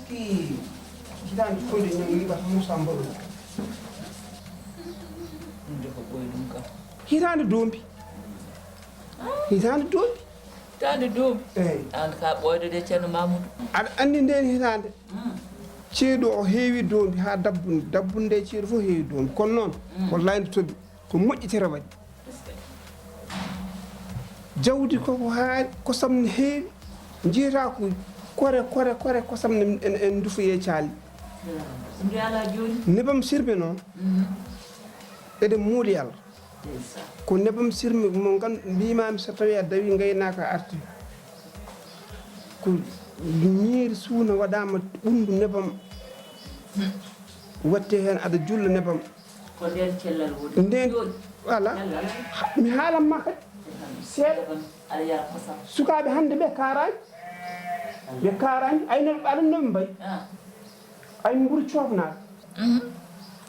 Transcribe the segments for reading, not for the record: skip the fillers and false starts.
que hitande koyde ñam liɓata Moussa Mboɗo hitande dombi hitande doom eyyi an ka ɓoyde de ceerno Mamoudou aɗa andi nden hitande ceeɗu o heewi dombi ha dabbunde ceeɗu fof heewi dombi kono noon wallahi nde toɓi ko moƴƴitere waɗi jawdi koko haari kosam ne heewi jiyata ko kore kosam en dufoye caali mbi ala joni nebam sirme noon eɗen muuli Allah ko nebam sirme mo mbimami so tawi a dawi gaynaka arti ko ñiiri suuna waɗama ɓundu nebam watte hen aɗa julla nebam ko nden cellal woni nden voilà mi haalanma kadi seeɗa aɗa yara kosam sukaɓe hande ɓe karani aynoɓe aɗan noɓe mbayi ay ɓuuri cofnaɗe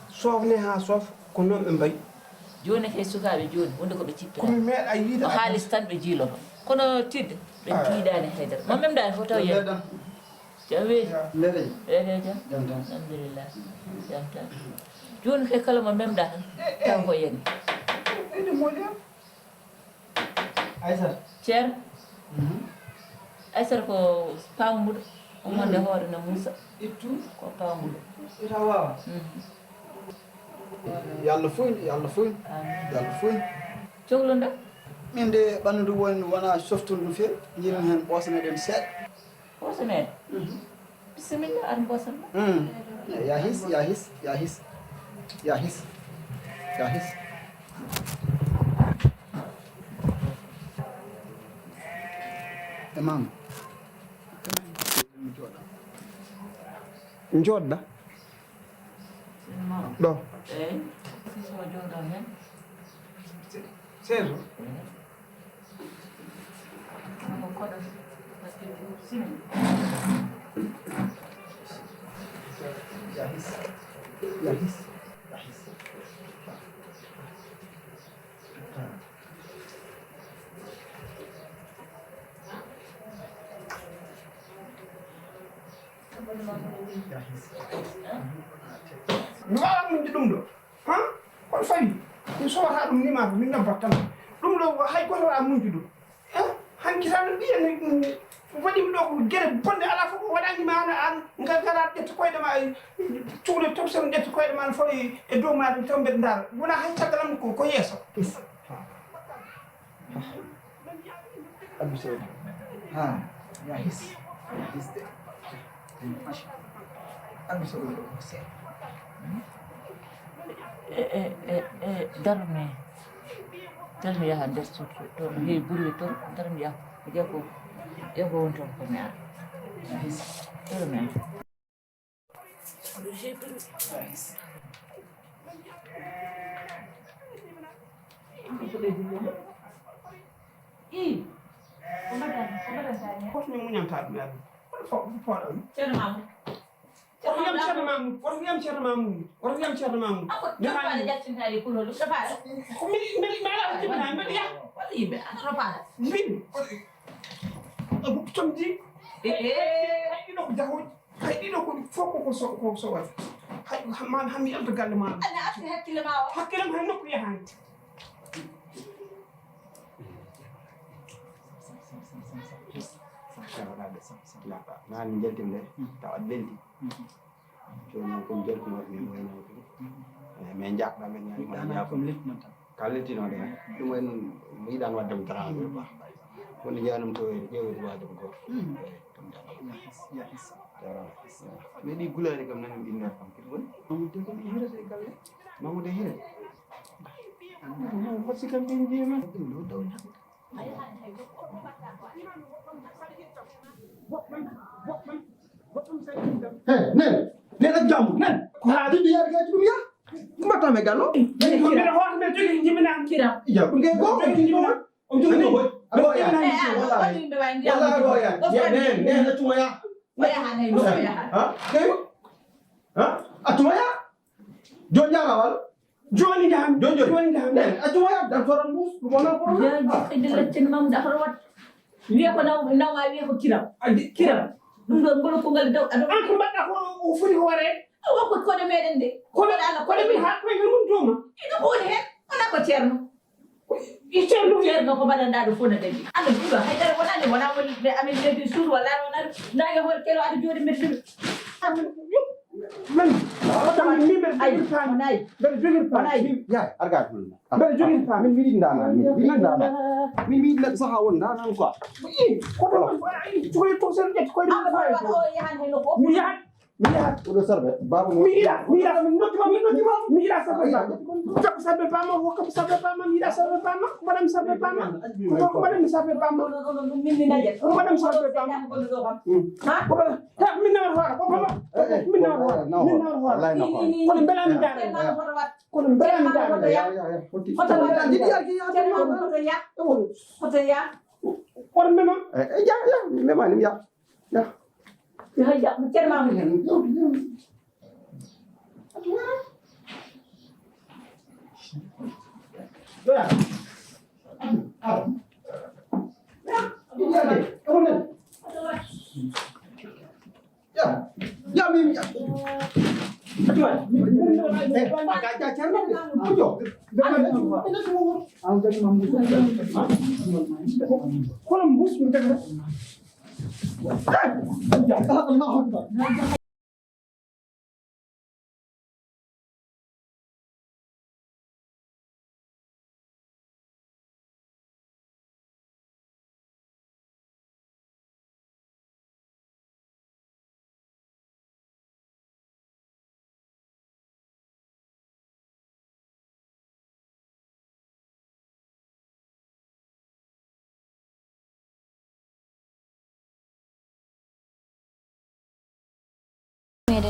sofne ha soofa ko noon ɓe mbayi joni kay sukaɓe joni wonde koɓe cippira komi meeɗa yiide o haalis tan ɓe jiiloto kono tidde ɓe tiiɗani haydara mo memdani fof taw yen jam weeli ene jam alhamdulillah jam tan joni kay kala mo memɗa tan taw ko yeni ene moƴƴam Aïssata ceerno Aïssata ko pamuɗo omonde hoore no Moussa ittu ko pamuɗo ita wawa yalla foyni cohlo nda min de ɓanndu wona softude no feewi jiiren heen ɓoosa meɗen seeɗa ɓoosa meɗen bisimilla aɗa ɓoosanma ya his e mama jooɗɗa ɗo eyi sismo jooɗo hen seeɗo ko koɗo par ce que simi ya his mi wawa minde ɗum ɗo kono fawi mi sowata ɗum nima ko min nabbat tan ɗum ɗo hay goto wawa munde ɗum hanki tan ɓiyane waɗimi ɗo ko gueɗe bonde ala fof ko waɗanima an gara ƴetta koyɗe ma cuhle tobsene ƴetta koyɗe ma fof e dow maɗum taw mbeɗe daara wona hay caggalam ko yeeso abbi sow ya his de abbi sow seeɗa darmi yaha nder suudu to no heewi ɓurwi toon darmi yaha ƴeew ko woni toon ko mi ara darmi yaha fotmi muñanta ɗum yaade foɗam ceerno Mamoudou woto wiyam ceerno Mamoudou ɗofaɗe ƴattintali kulol ɗofaɗe mbeɗa ala jibinani mbeɗa yaa waɗa yimɓe ɗofaɗe mbimi tom di hay ɗiɗo ko jahoji hay ɗiɗo ko fof ko sowata hay man hammi yalta galle maɗa ana arti hakkille ma o hakkilam hay nokku yahani nani jaltinde tawa belɗi joni komi jaltinoɗe min waynoɓe min jakɗa men ñaɗa comme lettuman tan ka lettinoɗe ɗum en mi yiɗani waddemo daraɓe ba woni jeyanum to ƴeewede waadum goto ya his mais ɗi gulani kam nani ɗinner kam kiti woni mamude komi hirata e galle mamude hire wasi kam ɗin jiyema ɗum ɗo dawni nen ak jàmm nen ko haadi ɗi yaade gaji ɗum ya mbattame gallo mbeɗa hoota mbeɗa jogui jibinani kiram ya ɗum gay go o jogi ɗo boy aɗa ya wallahi ɗo ya nen accuma ya ha kay ha accuma ya joni jama walla joni jaham joni nen accuma ya dan toran mus ɗum wona jaji ɗi laccen Mamoudou akoɗo watta wiye ko nawma wiye ko kiram ngolo ko ngal daw ado ko mbaɗɗa ko o foti ko waree ko de meɗen de kono min ha koye ngal woni ina ko woni hen wona ko ceerno ceerno ko mbaɗanɗa ɗo fof no dañi anda duga haydara wonani wona woni amin leydi suur walla wona nage hol kelo aɗa jooɗi mbeɗa man min mbeɗa jogir paami mbeɗa jogir paami yaay arga tul mbeɗa jogir paami min mi yiɗi ndanan min mi yiɗi neɗɗo saha won ndanan quoi koto koye to sen ƴetti koye o yahan hen ko mi yahat oɗo sarɓe baba mi yiɗa mi yiɗa sarɓe bama hokkam sarɓe bama mi yiɗa sarɓe bama ko waɗami sarɓe bama ko waɗami sarɓe bama ko waɗami sarɓe bama min nawata hoora ko bama min nawata hoora kono belami dare kono belami dare kono mema ya memanim ya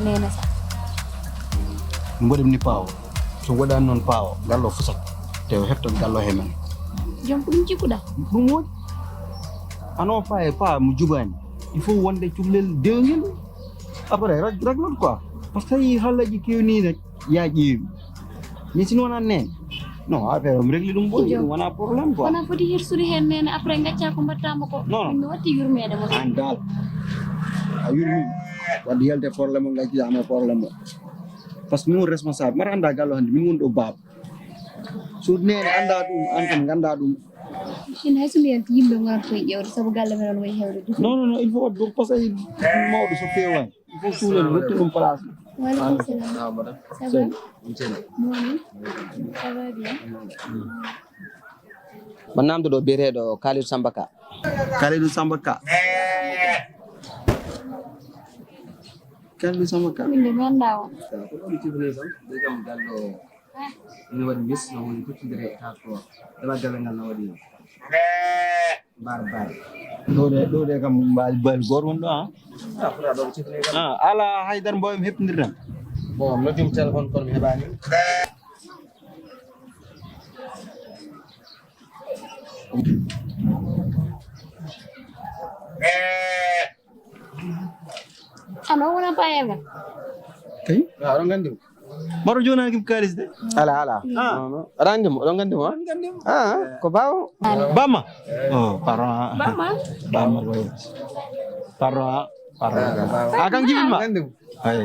nena sa mboɗem ni paawo so waɗani noon paawo gallo fusat te o heftan gallo he men jom ko ɗum cikkuɗa ɗum woodi ano faye pa mo jubani il faut wonde cuhlel dewngel après raglot quoi par ce que tawi hallaji kewni rek ya ƴeewi mais sino wona nene non affaire mi régli ɗum ɓoyi ɗum wona probléme quoi wona foti hirsude hen nene après gacca ko mbattama ko mi watti yurmede mo an dal a yurmi wadde yelde probléme o gaccitama probléme o par ce que min woni responsable mbaɗa anda gallo hande min woni ɗo baaba so nene anda ɗum an kam ganda ɗum sin hay so mbiyan yimɓe gonata koye ƴewde saabu galle men on wayi hewde non il faut waɗ par ce que mawɗo so fewani il faut suulel wetti ɗum place waleykum salam ça va moni ça va bien man namdo ɗo biyeteɗo Kalidou Samba Ka Kalidou Samba Ka Kalidou Samba Ka min de mi anda on ko ɗon tibini tan ɓe kam gallo ina waɗi mis no woni kuccidere e transport dama galle ngal no waɗi bar ɗo de kam bal goto woni ɗo fota ɗo tibini kam ala haydara mbawmi heɓtodirɗam bon noddum téléphone kono mi heɓani ano wona payel ga kay oɗon gandi mo maro jonani kim kalis de ala aɗa andi mo oɗon gandi mo ko bawo bamma pardon bamma pardon kan jibinma gandi mo ay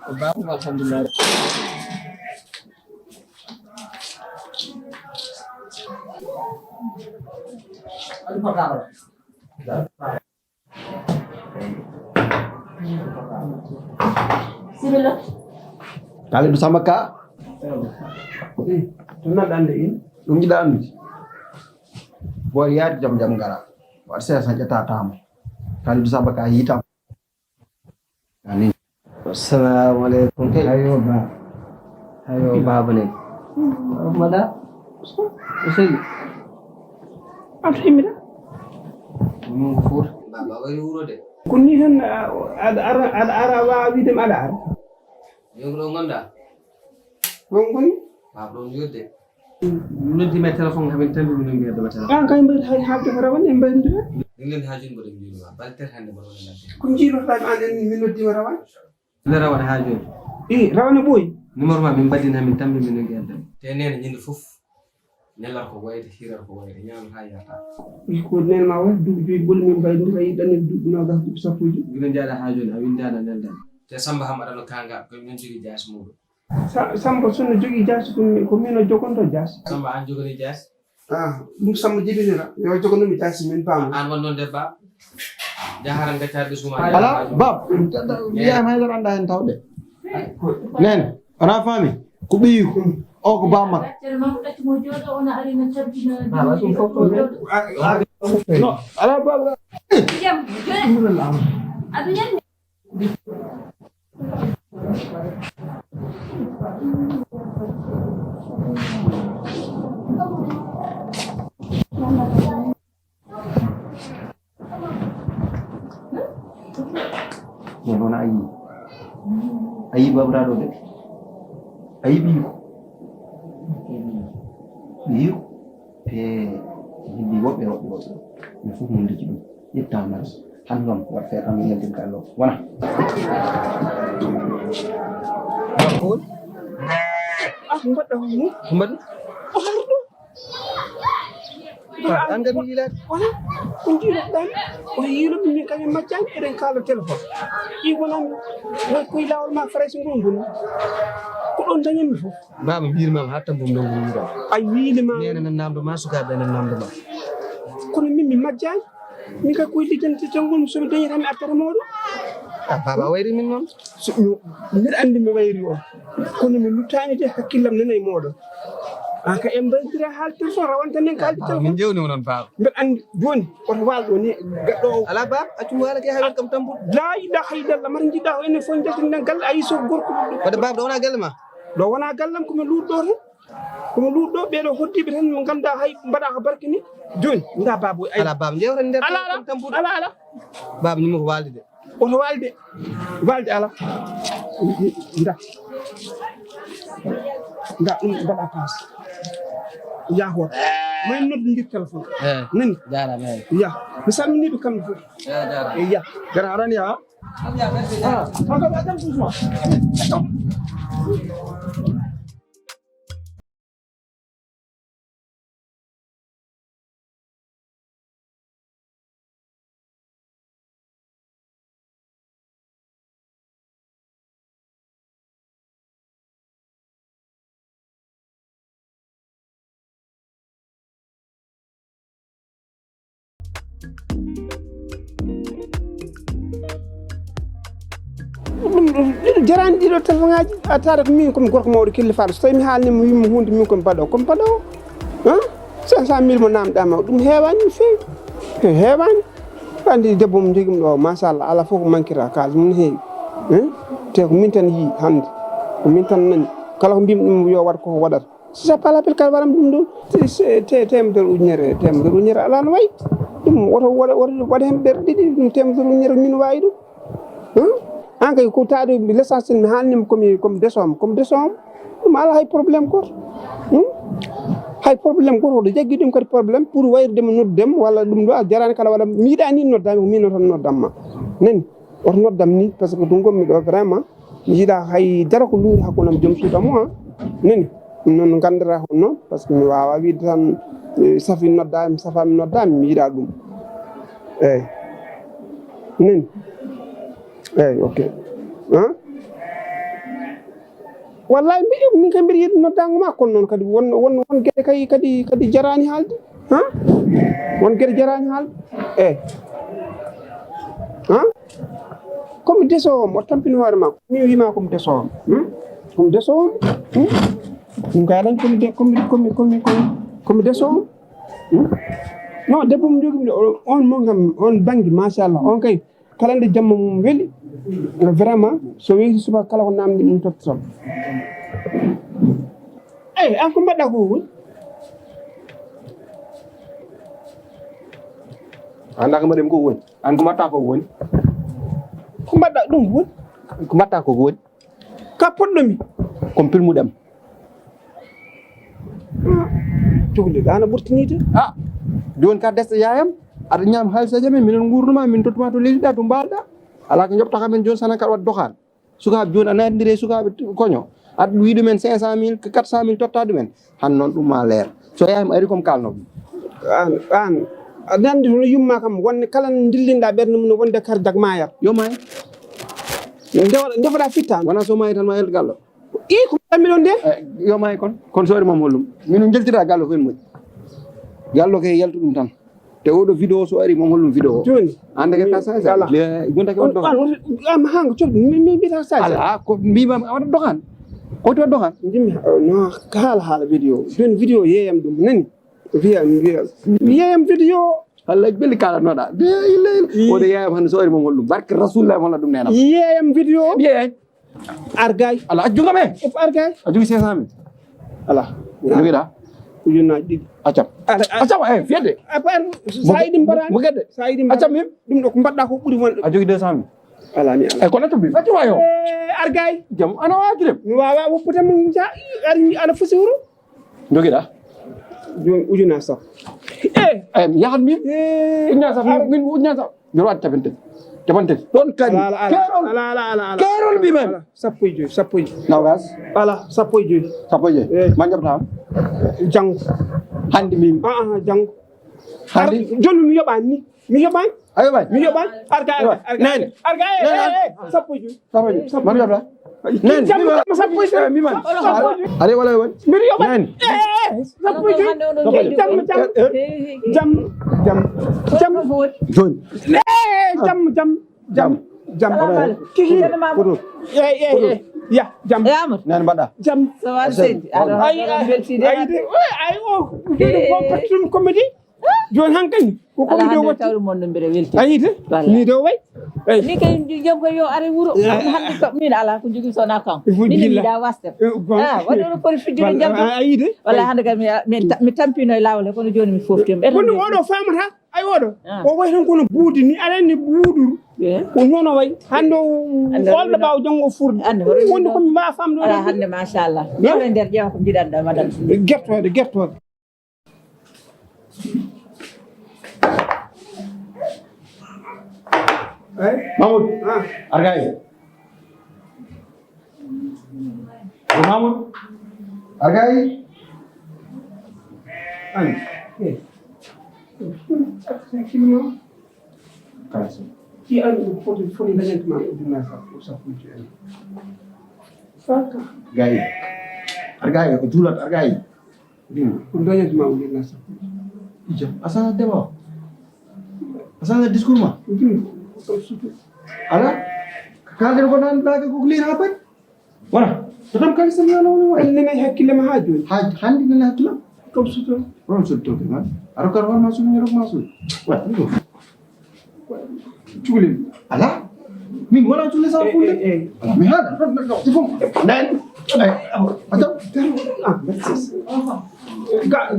ko bawo alhamdulillah Sibila Kalidou Samba Ka ɗum nanɗa ande in ɗum jiɗa andude boy yaade jam gara waɗa sesa ƴettatamo Kalidou Samba Ka yitam ani assalamu aleykum ayo baba ne mada useni am to immita min ko fota baba wari wuro de ko ni hen aɗa ara wawa widema aɗa ara yogo ɗo gonɗa on goni baba ɗon yodde noddima téléphone hamin tambi mino mbiyadoma téléphone an kay mbayde hay haalde ko rawane en mbaydira nden haajuni mboɗo mbiyuma balter hande mboɗo wona ladde ko jiilotoɗami an en min noddima rawane ene rawane ha joni i rawane ɓooyi numéro ma min mbaddina min tambi mino gueddam te nene ñande foof nelar ko wayde hirar ko wayde ñaam ha yata ko nel ma wax du bi bul min bay ndi bay dañu du no ga du sapuji gina jaada ha joni a windana neldan te samba hamada no kanga ko min jogi jas muɗum samba sunno jogi jas ko min o jogonto jas samba an jogoni jas dum samba jibinira yo jogono mi jas min pam an won non debba jaharan gaccade suma ala bab ya ma dara anda en tawde nen ana fami ko biyu o ko bamma no ala bab non ayi babraɗo de ayi biyu e yimɓe woɓɓe mi fof mo liji ɗum ƴettama han gam wat feere am yaltin kallo wona mbaɗɗa mo mbaɗi an gam yilaade wala ko jiiɗoɗan o yiilomi min kañum majjani eɗen kaala téléphone ɗi wonami way koye lawol ma fraice ngongoni ko ɗon dañanmi fof baba mbirmama ha tambum ɗo wuro a wiilima nene nan namdo ma sukaɓe nan namdo ma kono min mi majjani min kay koye lijjante jangol somi dañatami artere moɗo baba wayri min noon mbiɗa andi mi wayri o kono mi luttani de hakkillam nana e moɗon ka en mbaydira haal téléphone rawantan en kaldi téléphone min jewni onon baba mbeɗa andi joni oto walɗo ni gaɗɗo o ala baba accum walake ha kam tambuɗo la ilaha illallah mata jiɗɗa o enen fof jaltinen galle ayi so gorko wadde baba ɗo wona galle ma ɗo wona gallam komi luuɗɗo tan komi luuɗɗo ɓeɗo hoddiɓe tan mo ganduɗa hay mbaɗa ko barke ni joni nda baba ay ala baba jewren nder ala tambuɗo ala baba ñimo ko walde de oto walde ala nda ɗum mbaɗa passe yahoto may noddodir téléphone nani jarama eyi ya mi salminiɓe kamɓe fof e ya gara arani ha ɗum jarani ɗiɗo téléphone ngaji a tawata ko min komi gorko mawɗo killifaɗo so tawi mi haalnima wimmo hunde min komi mbaɗo 500 000 mo namɗama ɗum heewani no feewi heewani andi debbo mo jogimi ɗo machallah ala fof ko manquera kalis mum heewi te ko min tan yii hande ko min tan nani kala ko mbimi ɗum yo waɗ koko waɗata si ça pas la peine kala waɗam ɗum ɗo temedere ujunere ala no wayi ɗum woto waɗa hen ɓerɗe ɗiɗi ɗum temedere ujunere min wawi ɗum an kay ko taade l'essentiel mi haalnima komi desomo ɗum ala hay probléme goto hay probléme goto oɗo jaggi ɗum kadi probléme pour wayrudemo noddudemo walla ɗum ɗo a jarani kala waɗa mi yiiɗa ni noddami ko min tan noddamma nani oto noddam ni par ce que ɗum gommi ɗo vraiment mi yiiɗa hay dara ko luuri hakkunam joom suudamo nani ɗum noon gandata hon noon par ce que mi wawa wiide tan safi noddami safami noddami mi yiiɗa ɗum eyyi nani eyyi ok wallahi min kam mbiɗa yiiɗi noddago ma kono noon kadi won gueɗe kadi jarani haalde won gueɗe jarani haalde eyyi komi desowomo o tampini hoore ma min wima komi desowomo ɗum kay alani komi desowomo non debbo mo jogimi ɗo on mo kam on banggue machallah on kay kala nde jamma mum weeli vraiment so weeti subaka kala ko namdi ɗum tottotom eyyi an ko mbaɗɗa ko woni anda ko mbaɗemi ko woni an ko mbatta ko woni ko mbaɗɗa ɗum woni ko mbatta ko woni ka poɗɗomi komi pilmuɗam cukalel an a ɓurtinide joni ka desɗo yayam aɗa ñaam haalisaji men minen gurduma min tottuma to leydiɗa to mbalɗa ala ko jobtaka men joni sana kaɗa waɗa dokan sukaɓe joni a nandiri sukaɓe koño aɗa wi ɗumen 500 000 400 000 totta ɗumen han noon ɗum ma leer so yaayam ari comme kalno an adandi no yumma kam wonne kala dillinda berne mum wonde kar dagmayar yo may ndefa fitan wana so may tan ma el gallo i ko tammi don de yo may kon so mom hollum min jeltira gallo fen mo gallo ke yaltu dum tan te odo vidéo so ari mom hollum vidéo joni ande ke ta sa gonta ke on do am hang to mi bita sa ala ko mi ma wada doxan ko to doxan jimi no kala hala vidéo joni vidéo yeyam dum nani yeyam vidéo Allah beli kala noda de o de yaayam han so ari mom hollum barke rasulullah wala dum nena yeyam vidéo bien argay ala ajunga me argay ajungi 500 ala jogi da ujuna dig acam fiyede apar sayidi mbara mo gedde sayidi acam mim dum do ko badda ko buri won ajogi 200 ala mi ko nato bi fati wayo argay jam ana waji dem mi wawa woppute mum ja ana fusuru jogi da ujuna sax yahan mim ujuna sax min ujuna sax joro at tabante don kadi kerol bi men sappoy nawas ala sappoy man jabtam jang hande mim jang hande jonu mi yoban ayo bay mi yoban arga sappoy man jabta nen sappoy mi man are wala won mi yoban sappoy jam ya jam nan bada jam ay o ko patrum comedy jon hankani ko comedy o tawru mon mbere welti ayite ni do way ni kay jom ko yo are wuro hande ko min ala ko jogi sona kan ni da waste wado ko fidire jam ayite wala hande kam mi tampino lawle ko joni mi foftem ko wodo famata ay wodo o way tan kono buudi ni alani buuduru ko nono way hande wolda baw jango furde wonde ko mi ma famdo ala hande ma sha Allah ñewle der jeewa ko jidanda madal gertode Mahmoud argay Mahmoud argay an ki an foti dañantuma dina sa fuji en faka gay argay ko julat argay ko dañantuma dina sa ija asana deba asana discours ma ala kadir ko nan daga ko li ha pat wala tam kali sam yana wala ni nay hakkille ma haaju handi ni hakla ko suto ron suto ke man arokar wal masul ni rok masul wa ni cuulen ala min wala cuule sa fulle ala mi hada tifum nan ay atam ga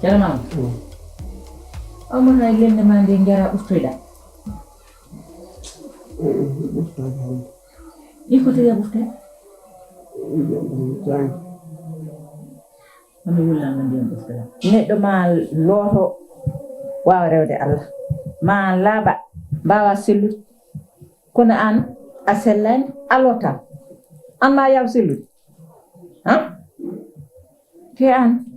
Jalan Omar lagi nama dia ngara ufreda. Ikut dia ufreda. Mana ulang dia ufreda. Nek do mal loro wa rewde Allah. Ma laba bawa silu. Kono an asellen alota. An ma yaw silu. Ha? Tian.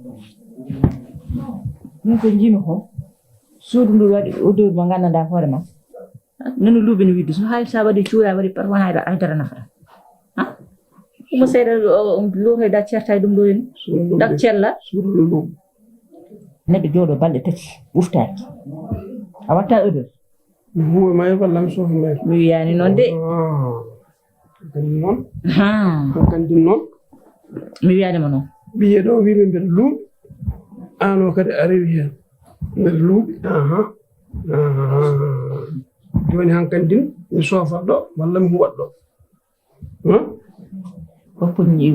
Ni ko jimi ko suudu ndu wadi odor mo gananda hoore ma nanu lubini widdu so hay sa wadi cuura wadi par wahayda ay dara nafa ha mo seeda lo hay da certa dum do en dak cella neddo jodo balde tati uftaaki a watta odor huwa may wallam so me mi yani non de Kandin noon ha kandin noon mi wiyaadema noon ɓiye ɗo wiɓe mbeɗa luuɓi an o kadi a rewi heen mbeɗa luuɓi joni han kandin mi soofat ɗo walla mi huwat ɗo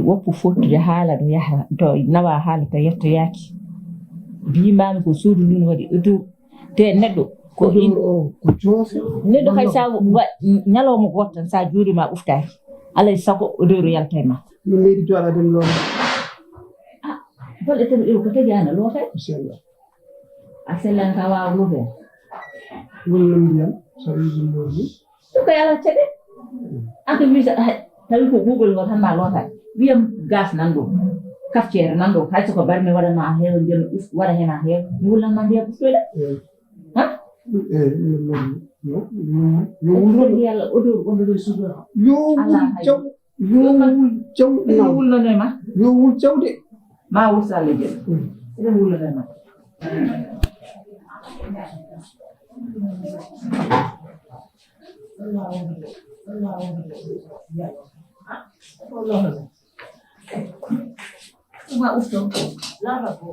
woppu fottude haala ɗo yaha to nawa haala to yettoyaaki mbimami ko suudu ndun waɗi odur te neɗɗo ko joofe neɗɗo kay sa ñalawma goto tan sa juurima uftaki alay sago odoru yalta e ma mi meeɗi joɗade mi loota balɗe tan ɗo ko tagi ana loota a sellan ka wawa loota wonno mbiyam so wiide looni ɗum koy ala caɗe aka wisa tawi ko google ngo tan ma loota wiyam gas nan ɗo kafceere nan ɗo hay soko barmi waɗanma a heewa ndiyam waɗa hen a heewa mi wullanma ndiyam ɓuftoyɗa ha yo wullono yalla odor gonɗo suudu yo wul jaw ina wullono ma yo wul jawde ma wursa Allah jeeɗo ina wullono ma ma ufto lava ko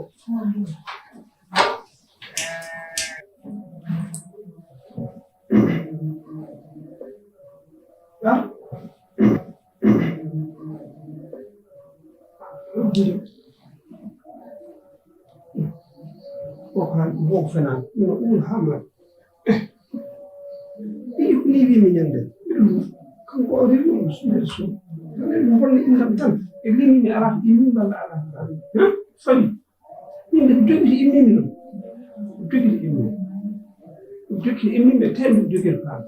boko fenan no ul hamad ni wimi ñande kanko o rewi on suude suud bonni indam tan e limimi ala immi walla ala fawi yimɓe jogiti immimi noon jogiti immimi jogiti immimi e temɓe jogiri paam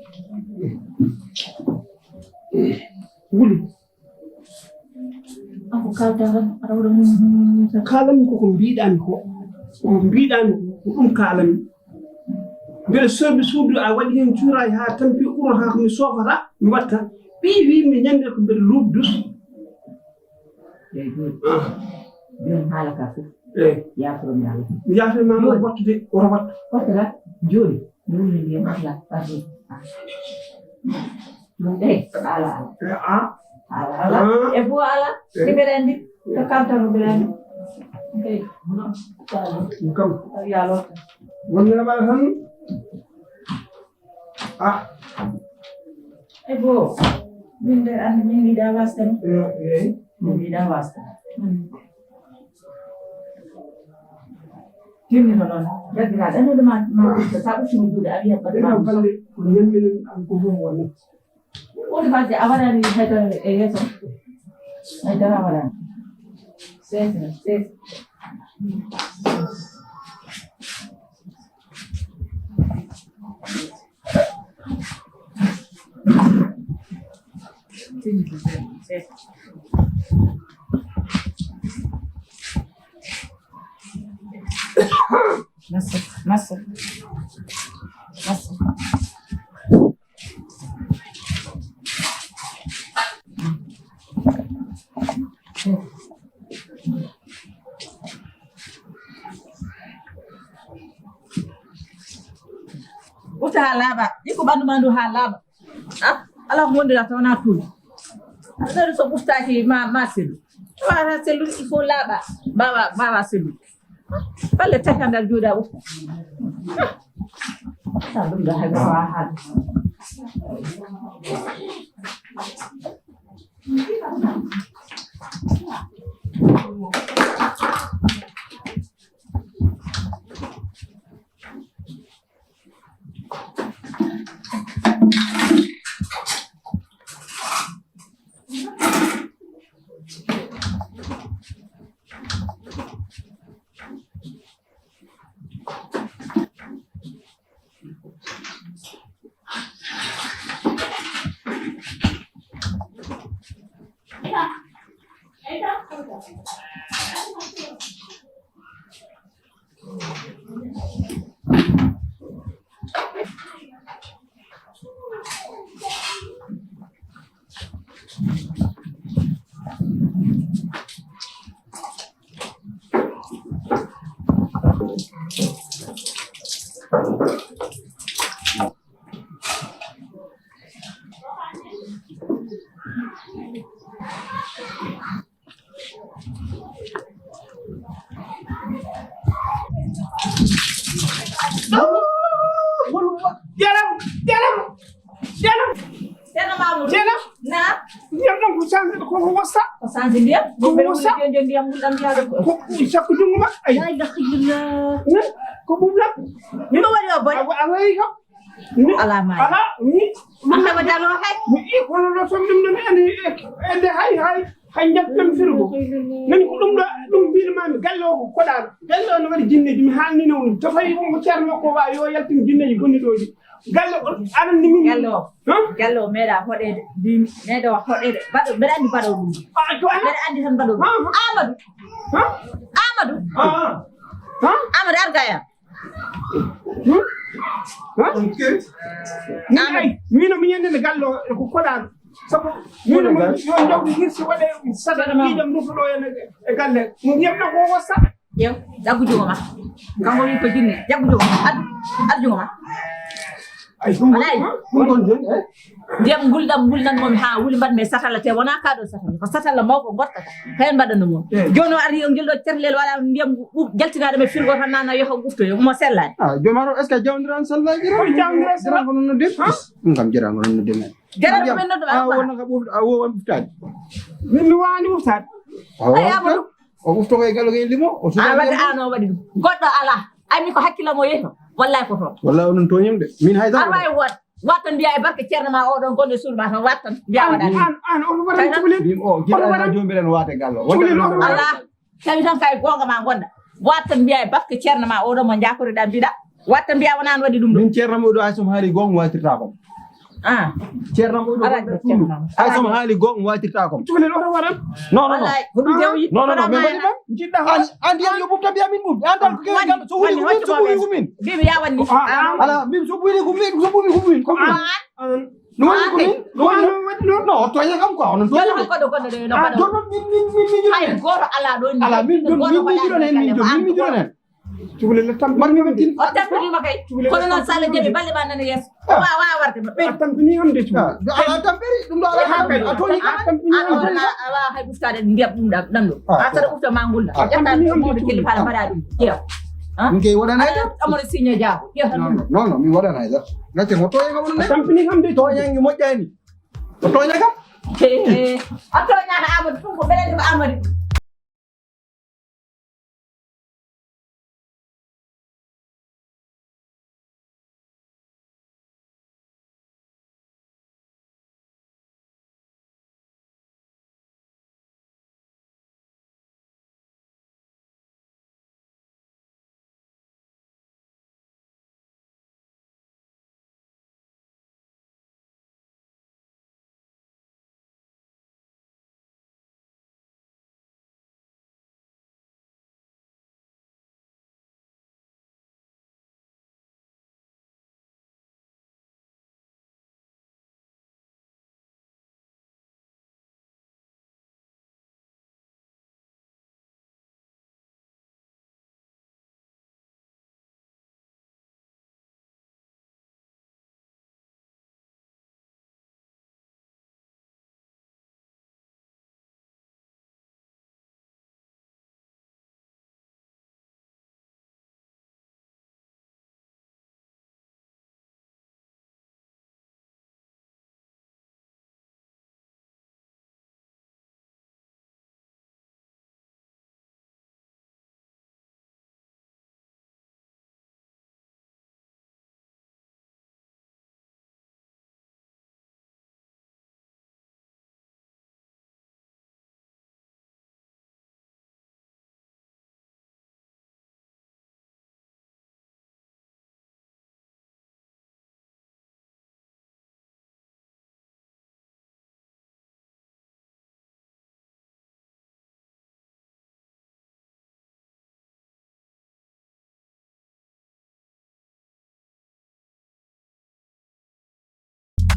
wuli ako kaltara aɗa waɗa kalami koko mbiɗami ko mbiɗami ko ɗum kalami mbeɗa sorbi suudu a waɗi hen cuuraji ha tampi uro ha komi sofata mi watta ɓi wimi ñande ko mbeɗa luubdus joni haala ka fof yaforomi Allah mi yafema noon wattude woto wattu wattata joni mi wuli ndiyam ala parti ɗum ɗe ala ala e fo ala si mbeɗa andi ko kaltano mbeɗa andi kam yalota woniraɓa tan e fo min de andi min yiɗa wasde no min yiɗa wasde timmino noon jaggiraɗo anode ma sa ɓuccimo juuɗe a wiyat ɓaɗa balle ko ñamminen an ko fof woni woni fasde a waɗani haydara e yeeso haydara a waɗani sesna Massa. Uta halaba, iko bandu mandu halaba. Ala ko wondira tawna tuuji. Ala so bustaki ma selu. Wara selu il faut laba. Baba selu. Balle takandal juuda ufta. Ta dum da hay wa hal. sansi ndiyam ko be woni jonjon ndiyam muldam yaade ko sakku jungo ma ay ay dakhillah ko bubla ni ma wari o boy away ko ala ma ala ni man dama dalo hay mi ko lo som dum dum ande hay jappem firgo nani ko dum biir mami gallo ko dal gallo no wadi jinneji mi halni non to fay mo cerno ko wa yo yaltin jinneji gonni doji gallo anan ni min gallo meeda hodede bi meedo hodede bado beeda andi bado dum beeda andi tan bado Amadou Amadou argaya mino mi yende gallo ko kodal sabu mino mo yo jawdi hirsi wade sada bidam rufudo e galle mo yebna ko wasa yow jagu joma kango ni ko jinne jagu joma ad joma ay dum kon den ndiyam guldam gulnan mom ha wuli mbad me satala te wona kaado satala ko satala mawko gotta hen badano mom jono ari on geldo terlel wala ndiyam jaltinade me firgo tan nana yo gufto yo mo sellani jomaro est ce que jawdiran sallaji ko jawdira ko non dem ngam jira ko non dem jara men no wona ka buf a wo am buftaade min wani uftat ay Amadou o bufto ko e gallo ge limo o a wadi ano wadi goddo ala ami ko hakkila mo yeto wallahi ko to wallahi onon toñum de min hayda arway watan biya e barke cerno ma o don gonde sulma tan watan biya wadani an o wara tubule o gida jombiren waate gallo ala tawi tan kay gonga ma gonda watan biya e barke cerno ma o don mo jakori da bida watan biya wona wadi dum min cerno mo do asum haali gong watirta ko cerno mo do asum haali gong watirta ko tubule o wara non ko dum dewi non mais badi ba jidda andi yo bubta biya min bub andal ko gallo so wuli ko min bibi ya wani ala min so wuli ko min ko no to ya kam ko on to ya ko do de no ko do min ay goro ala do ni ala min jiro nen tubule la tam man mi tin o tampini makay ko non sala jebi balle ba nan yes wa warte be tampini hamde tu ala tampiri dum do ala ha to ni ala hay bustade ndiyam dum dando asara ufta mangulla jatta mo be kili fala fada dum jeew ngey wadana ida amone signé jaabo non mi wadana ida ngate mo to yanga wonne tampini hamde to yangi mo jani to nya kam a to nya Amadou fu ko belen ko Amadou